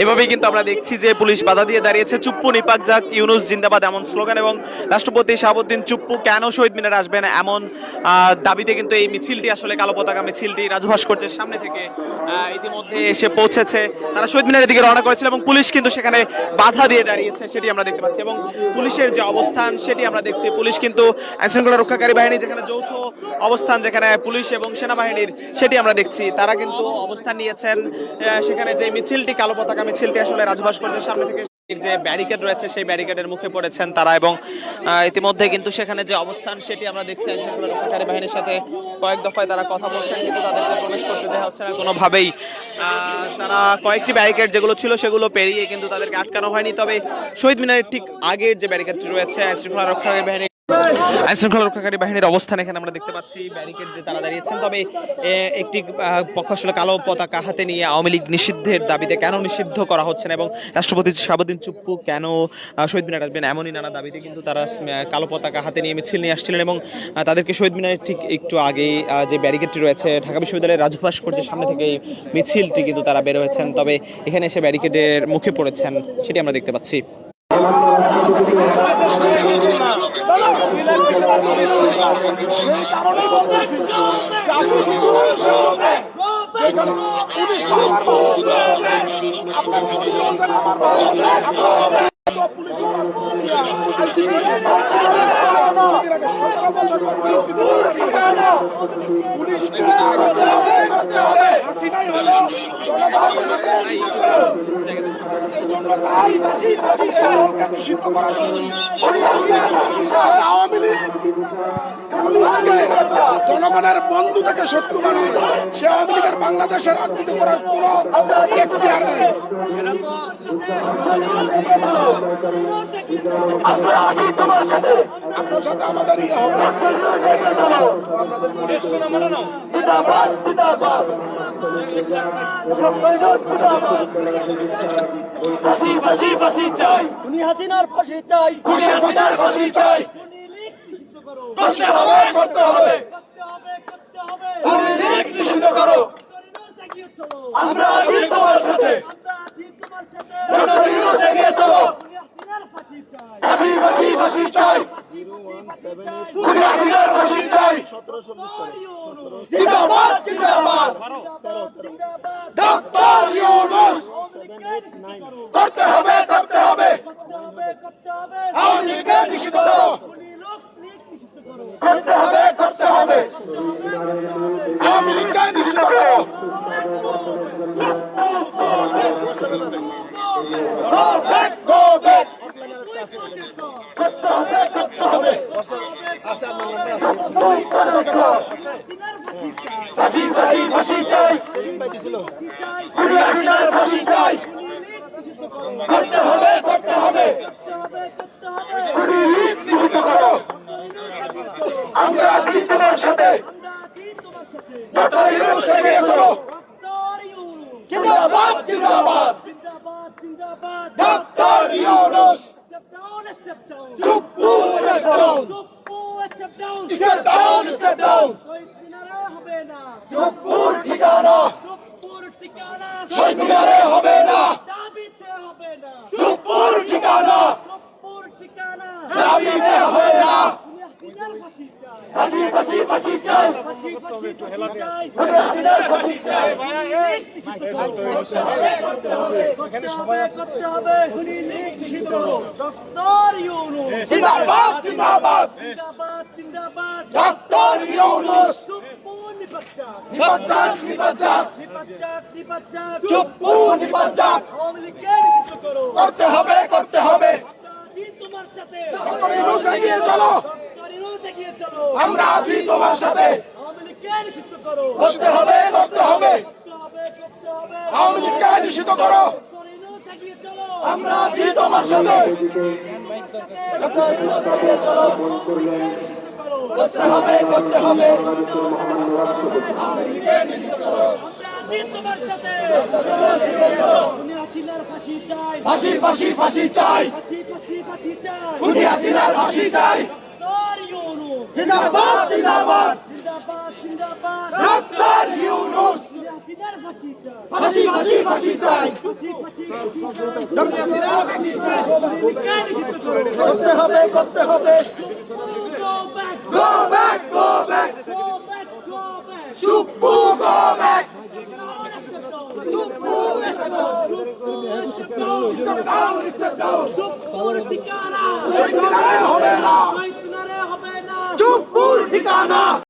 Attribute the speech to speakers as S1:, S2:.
S1: এভাবেই কিন্তু আমরা দেখছি যে পুলিশ বাধা দিয়ে দাঁড়িয়েছে। চুপ্পু নিপাক যাক, ইউনূস জিন্দাবাদ এমন স্লোগান এবং রাষ্ট্রপতি শাহাবুদ্দিন চুপ্পু কেন শহীদ মিনারে আসবেন এমন দাবিতে কিন্তু এই মিছিলটি, আসলে কালো পতাকা মিছিলটি রাজু ভাস্কর্যের সামনে থেকে ইতিমধ্যে এসে পৌঁছেছে। তারা শহীদ মিনারের দিকে রওনা করেছিল এবং পুলিশ কিন্তু সেখানে বাধা দিয়ে দাঁড়িয়েছে, সেটি আমরা দেখতে পাচ্ছি। এবং পুলিশের যে অবস্থান সেটি আমরা দেখছি। পুলিশ কিন্তু আইনশৃঙ্খলা রক্ষাকারী বাহিনী যেখানে যৌথ অবস্থান, যেখানে পুলিশ এবং সেনাবাহিনীর, সেটি আমরা দেখছি। তারা কিন্তু অবস্থান নিয়েছেন সেখানে। যে মিছিলটি, কালো পতাকা মিছিলটি আসলে রাজু ভাস্কর্যের সামনে থেকে যে ব্যারিকেড রয়েছে সেই ব্যারিকেডের মুখে পড়েছেন তারা। এবং ইতিমধ্যে কিন্তু সেখানে যে অবস্থান সেটি আমরা দেখছি। আইনশৃঙ্খলা রক্ষাকারী বাহিনীর সাথে কয়েক দফায় তারা কথা বলছেন, কিন্তু তাদেরকে প্রবেশ করতে দেওয়া হচ্ছে না কোনোভাবেই। তারা কয়েকটি ব্যারিকেড যেগুলো ছিল সেগুলো পেরিয়ে কিন্তু তাদেরকে আটকানো হয়নি। তবে শহীদ মিনারের ঠিক আগের যে ব্যারিকেডটি রয়েছে, আইনশৃঙ্খলা রক্ষাকারী বাহিনীর অবস্থান এখানে আমরা দেখতে পাচ্ছি। ব্যারিকেড দিয়ে তারা দাঁড়িয়েছেন। তবে একটি পক্ষ আসলে কালো পতাকা হাতে নিয়ে আওয়ামী লীগ নিষিদ্ধের দাবিতে কেন নিষিদ্ধ করা হচ্ছে না এবং রাষ্ট্রপতি শাহাবুদ্দিন চুপ্পু কেন শহীদ মিনার আসবেন এমনই নানা দাবিতে কিন্তু তারা কালো পতাকা হাতে নিয়ে মিছিল নিয়ে আসছিলেন। এবং তাদেরকে শহীদ মিনারের ঠিক একটু আগেই যে ব্যারিকেডটি রয়েছে ঢাকা বিশ্ববিদ্যালয়ের রাজু ভাস্কর্যের সামনে থেকে এই মিছিলটি কিন্তু তারা বের হয়েছেন। তবে এখানে এসে ব্যারিকেডের মুখে পড়েছেন, সেটি আমরা দেখতে পাচ্ছি।
S2: সেই কারণে বলতেছি যে আজকে কিছু মানুষের মধ্যে যেখানে পুলিশ আমার আপনার মনির হোসেন আমার পুলিশ কিছুদিন আগে 17 বছর পর পরিস্থিতি পুলিশকে হাসিনাই হলো জনগণের সামনে। এই জন্য তার দলকে নিষিদ্ধ করা জরুরি। আওয়ামী লীগ পুলিশকে জনগণের বন্ধু থেকে শত্রু বানিয়ে সে আওয়ামী লীগের বাংলাদেশের রাজনীতি করার কোনো এখতিয়ার নেই। আপনার সাথে আমাদের ইয়ে হবে, আপনাদের পুলিশ
S3: ফাঁসি ফাঁসি ফাঁসি চাই,
S2: উনি হাসিনার ফাঁসি চাই,
S3: ফাঁসি চাই,
S2: করতে হবে করতে হবে,
S3: আওয়ামী লীগ নিষিদ্ধ করো। আমরা আছি তোমার সাথে, ডক্টর ইউনূস এগিয়ে চলো। ফাঁসি ফাঁসি ফাঁসি চাই, খুনি হাসিনার ফাঁসি চাই। জিন্দাবাদ জিন্দাবাদ, ডক্টর ইউনূস করতে হবে করতে হবে, আওয়ামী লীগকে নিষিদ্ধ করো। করতে হবে করতে হবে,
S2: আওয়ামী লীগকে নিষিদ্ধ করো।
S3: গো ব্যাক,
S2: করতে হবে করতে হবে।
S3: ফাঁসি ফাঁসি ফাঁসি চাই, খুনি হাসিনার ফাঁসি চাই। করতে হবে করতে হবে, খুনি লীগ নিষিদ্ধ করো। আমরা আছি তোমার সাথে, ডক্টর ইউনূস এগিয়ে চলো। জিন্দাবাদ জিন্দাবাদ, doctor Yunus. Chuppu step down, step down step down. চুপ্পুর ঠিকানা শহীদ মিনারে হবে না, চুপ্পুর ঠিকানা দাবিতে হবে না। ফাঁসি ফাঁসি ফাঁসি চাই, হাসিনার ফাঁসি চাই। জিন্দাবাদ জিন্দাবাদ, ডক্টর ইউনূস। নিপাত নিপাত, চুপ্পু নিপাত, করতে হবে করতে হবে। ডক্টর ইউনূস এগিয়ে চলো, আমরা আছি তোমার সাথে। করতে হবে করতে হবে, আওয়ামী লীগকে নিষিদ্ধ করো। আমরা আছি তোমার সাথে, ডক্টর ইউনূস এগিয়ে চলো। করতে হবে করতে হবে, আওয়ামী লীগকে নিষিদ্ধ করো। ফাঁসি ফাঁসি ফাঁসি চাই, খুনি হাসিনার ফাঁসি চাই। জিন্দাবাদ জিন্দাবাদ, ডক্টর ইউনূস। ফাঁসি ফাঁসি ফাঁসি চাই করতে হবে করতে হবে go back Chuppu go back Step down, step down.
S2: হবে না
S3: চুপ্পুর ঠিকানা